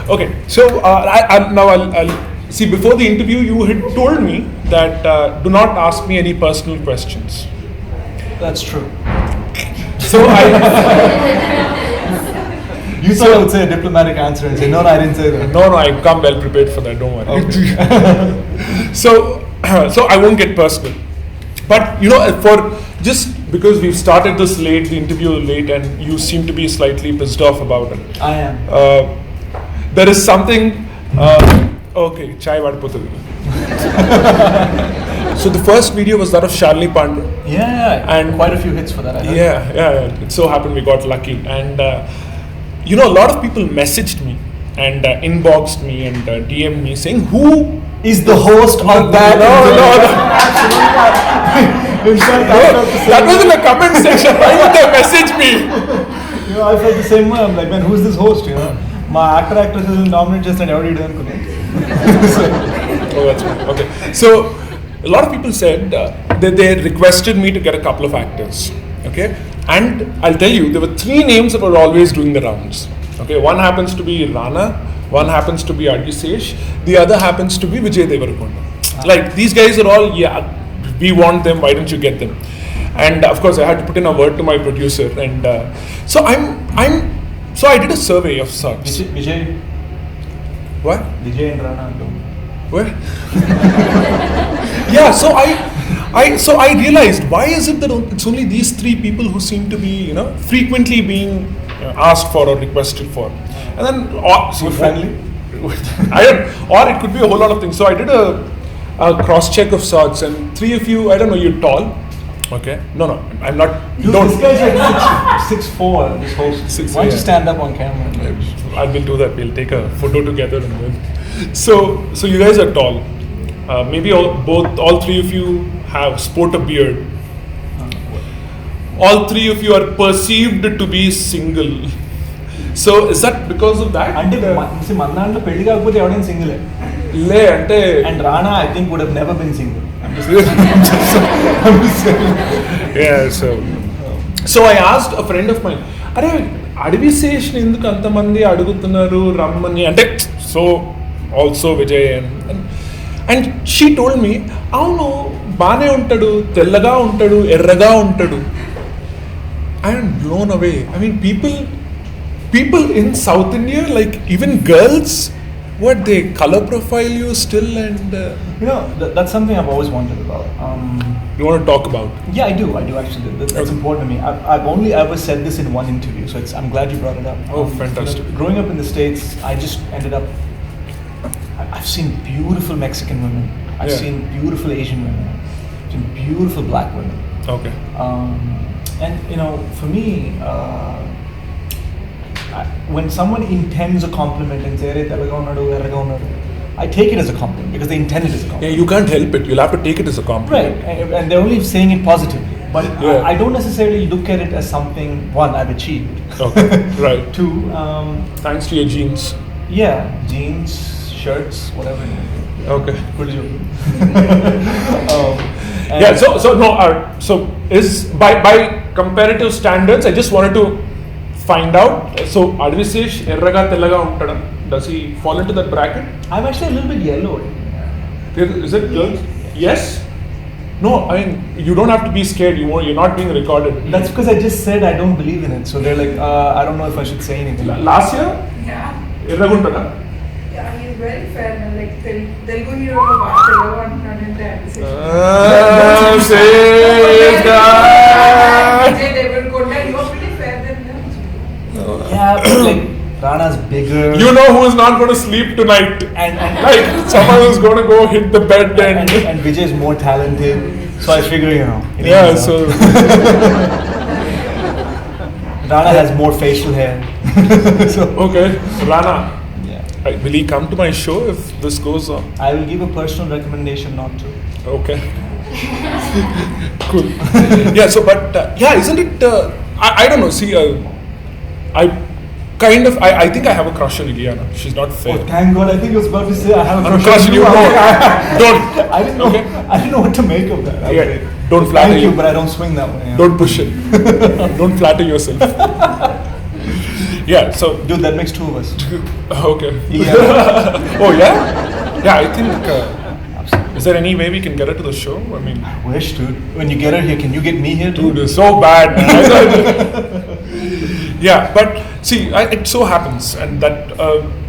Okay, so I'll see. Before the interview, you had told me that do not ask me any personal questions. That's true. So You thought I would say a diplomatic answer and say, no, I didn't say that. No, I come well prepared for that. Don't worry. Okay. So I won't get personal. But for just because we've started this late, the interview late, and you seem to be slightly pissed off about it. I am. There is something. Okay, chai vadipothundi. So the first video was that of Shalini Pandey. Yeah, and quite a few hits for that. I heard. Yeah. It so happened we got lucky, and a lot of people messaged me and inboxed me and DM'd me saying, "Who is the host of that?" No. That was in the comment section. Why would they message me? I felt the same way. I'm like, man, who's this host? My actress is nominated just and already done. Oh, that's good. Okay. So a lot of people said that they requested me to get a couple of actors. Okay. And I'll tell you, there were 3 names that were always doing the rounds. Okay. One happens to be Rana. One happens to be Adivi Sesh. The other happens to be Vijay Deverakonda. Like, these guys are all, we want them, why don't you get them? And of course I had to put in a word to my producer, and so I did a survey of sorts. Vijay? What? Vijay and Rana. What? Yeah, so I realized, why is it that it's only these 3 people who seem to be, frequently being asked for or requested for? And then friendly? or it could be a whole lot of things. So I did a cross-check of sorts, and 3 of you, I don't know, you're tall. Okay. No, I'm not. Dude, don't. This guy's like 6'4", this host. Why don't you stand up on camera? I will do that. We'll take a photo together and then. So you guys are tall. Maybe all 3 of you have sport a beard. All 3 of you are perceived to be single. So is that because of that? Mannanlo pelli kaakapothe evadina single. And Rana, I think, would have never been single. I'm just saying. Yeah, so I asked a friend of mine, Adivi Sesh ni enduku antamandi adugutunnaru rammani ante, so also Vijay and she told me, avunu baane untadu, tellaga untadu, erraga untadu. I am blown away. I mean, people in South India, like even girls, what, they color profile you still, and that's something I've always wondered about. You want to talk about? Yeah, I do actually. That's important to me. I've only ever said this in one interview, so I'm glad you brought it up. Oh, fantastic. Growing up in the States, I just ended up, I've seen beautiful Mexican women, I've seen beautiful Asian women, I've seen beautiful black women. Okay. And for me, when someone intends a compliment and say, I take it as a compliment because they intend it as a compliment. Yeah, you can't help it. You'll have to take it as a compliment. Right, and they're only saying it positively. But I don't necessarily look at it as something, one, I've achieved. Okay, right. 2, thanks to your genes. Yeah, jeans, shirts, whatever. Okay. Pretty joke. So is by comparative standards, I just wanted to find out. So Adivi Sesh erraga tellaga untada. Does he fall into that bracket? I'm actually a little bit yellow. Is it girls? Yes. No, I mean, you don't have to be scared. You're not being recorded. That's because I just said I don't believe in it. So they're like, I don't know if I should say anything. Last year? Yeah. Erraga untada? Yeah, he's very fair. Like Telugu hero Telugu antunadante. Save guy. Vijay Deverakonda, you are pretty fair than them. Yeah, but like Rana's bigger. You know who is not going to sleep tonight. And like someone who's going to go hit the bed and Vijay is more talented. So I figure, Yeah, so Rana has more facial hair. Okay, Rana. Will he come to my show if this goes on? I will give a personal recommendation not to. Okay. Cool. Yeah, so but isn't it, I don't know, see, I think I have a crush on Iliana. She's not fair. Oh, thank God. I think I was about to say I have a crush on you. Don't. I didn't know. Okay. I didn't know what to make of that. Don't flatter you, but I don't swing that way. Don't push it. Don't flatter yourself. Yeah, so Dude, that makes two of us. okay. Yeah. Oh yeah, yeah. I think. Is there any way we can get her to the show? I mean, Wish, dude. When you get her here, can you get me here too? dude, it's so bad. Yeah, but see, it so happens, and that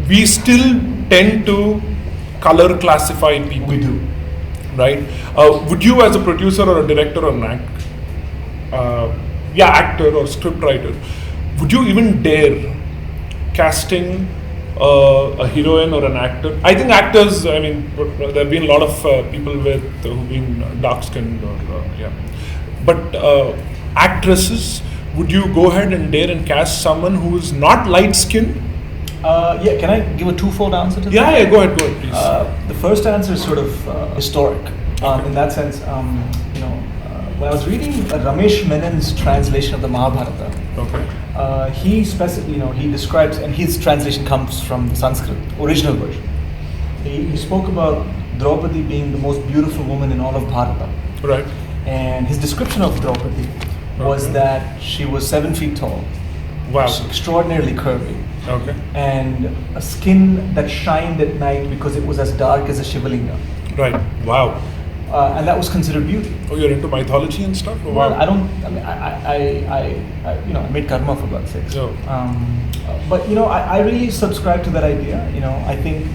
we still tend to color classify people. We do. Right? Would you, as a producer or a director or an actor or script writer, would you even dare casting a heroine or an actor? I think actors, I mean, there have been a lot of people who've been dark skinned or but actresses, would you go ahead and dare and cast someone who is not light skinned? Yeah, can I give a twofold answer to that? Yeah, go ahead, please. The first answer is sort of historic. In that sense, when I was reading Ramesh Menon's translation of the Mahabharata, he describes, and his translation comes from the Sanskrit original version. He spoke about Draupadi being the most beautiful woman in all of Bharata. Right. And his description of Draupadi was that she was 7 feet tall. Wow. Extraordinarily curvy. Okay. And a skin that shined at night because it was as dark as a Shivalinga. Right. Wow. And that was considered beauty. Oh, you're into mythology and stuff? Oh, wow. Well, I made karma for God's sake. Oh. But I really subscribe to that idea. I think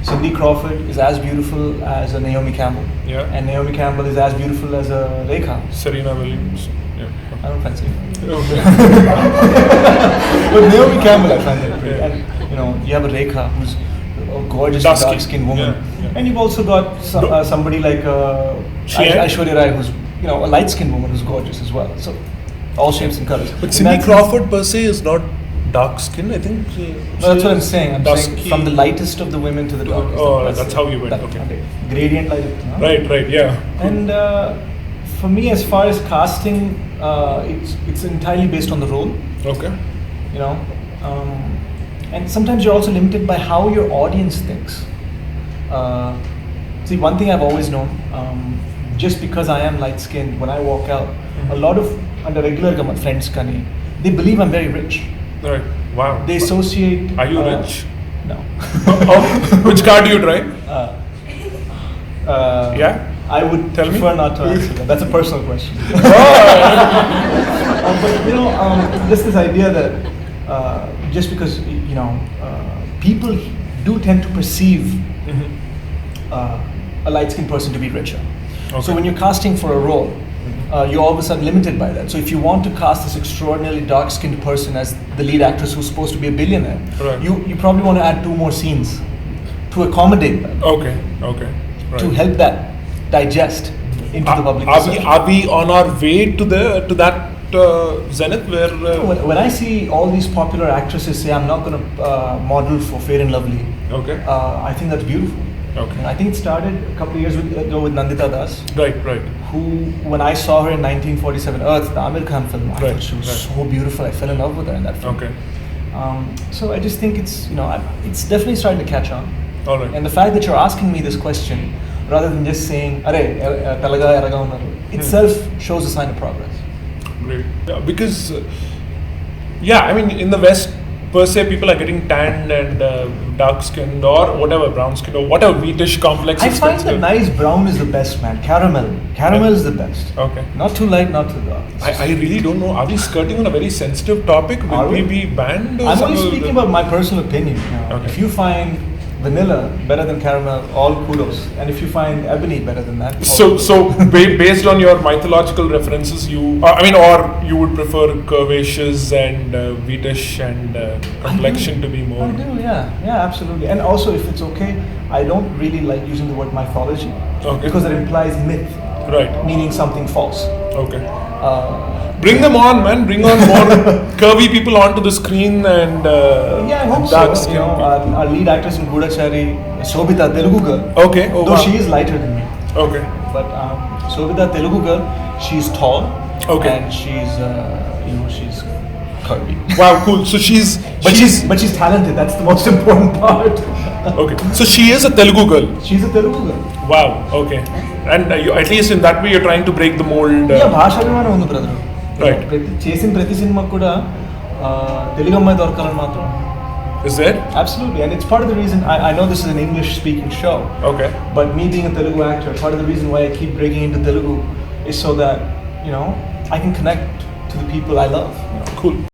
Cindy Crawford is as beautiful as a Naomi Campbell. Yeah. And Naomi Campbell is as beautiful as a Rekha. Serena Williams. Yeah. I don't fancy her. Okay. But Naomi Campbell, I find that great. Yeah. And you have a Rekha who's a gorgeous Dusky. dark-skinned woman, Yeah. and you've also got somebody like Sheehan? Aishwarya Rai, who's a light-skinned woman who's gorgeous as well. So all shapes and colors. But In Cindy that Crawford per se is not dark skin. I think. No, that's what I'm saying. I'm saying dusky. from the lightest of the women to the darkest. Oh, that's how you went. that- Okay. Gradient light. Right. Yeah. And for me, as far as casting, it's entirely based on the role. Okay. And sometimes you're also limited by how your audience thinks. See, one thing I've always known, just because I am light skinned, when I walk out, a lot of under regular friends kani, they believe I'm very rich. Right. Wow. They associate. Are you rich? No. Oh, which car do you drive? Yeah. I would Tell me. prefer not to answer that. That's a personal question. But just this idea that just because people do tend to perceive a light-skinned person to be richer. Okay. So when you're casting for a role, you're all of a sudden limited by that. So if you want to cast this extraordinarily dark-skinned person as the lead actress who's supposed to be a billionaire, Right. you probably want to add 2 more scenes to accommodate that, Okay. Right. to help that digest into the public Are perception. we on our way to that zenith where? When I see all these popular actresses say, I'm not going to model for Fair and Lovely, Okay. I think that's beautiful. Okay. And I think it started a couple of years ago with Nandita Das, Right. who, when I saw her in 1947 Earth, the Amir Khan film, I Right, thought she was right. so beautiful. I fell in love with her in that film. Okay. So I just think it's definitely starting to catch on. All right. And the fact that you're asking me this question, rather than just saying, "Arey, talaga eraga unnaru," itself shows a sign of progress. Great. Yeah, because, I mean, in the West, per se, people are getting tanned and dark-skinned or whatever, brown-skinned or whatever wheatish complex. I find that nice brown is the best, man. Caramel is the best. Okay. Not too light, not too dark. I really don't know. Are we skirting on a very sensitive topic? Will Are we we? be banned? Or I'm only something? speaking about my personal opinion. Okay. If you find vanilla better than caramel, all kudos. And if you find ebony better than that, all So based on your mythological references, you would prefer curvaceous and wheatish and complexion to be more. I do, yeah, absolutely. And also, if it's okay, I don't really like using the word mythology because it implies myth, Right. meaning something false. Okay. Bring them on, man. Bring on more curvy people onto the screen and I hope dark so. skin Our lead actress in Goodachari, Shobita, Telugu girl. Okay. Oh, Though wow. she is lighter than me. Okay. But Shobita, Telugu girl, she's tall. Okay. And she's curvy. Wow, cool. So she's talented. That's the most important part. okay. So she is a Telugu girl. She's a Telugu girl. Wow. Okay. And at least in that way, you're trying to break the mold. భాషాభిమానం ఉంది brother. Right. చేసిన ప్రతి cinema కూడా Telugu Ammayi Dorkalan Matram. Is there? Absolutely, and it's part of the reason I know this is an English-speaking show. Okay. But me being a Telugu actor, part of the reason why I keep breaking into Telugu is so that I can connect to the people I love. Cool.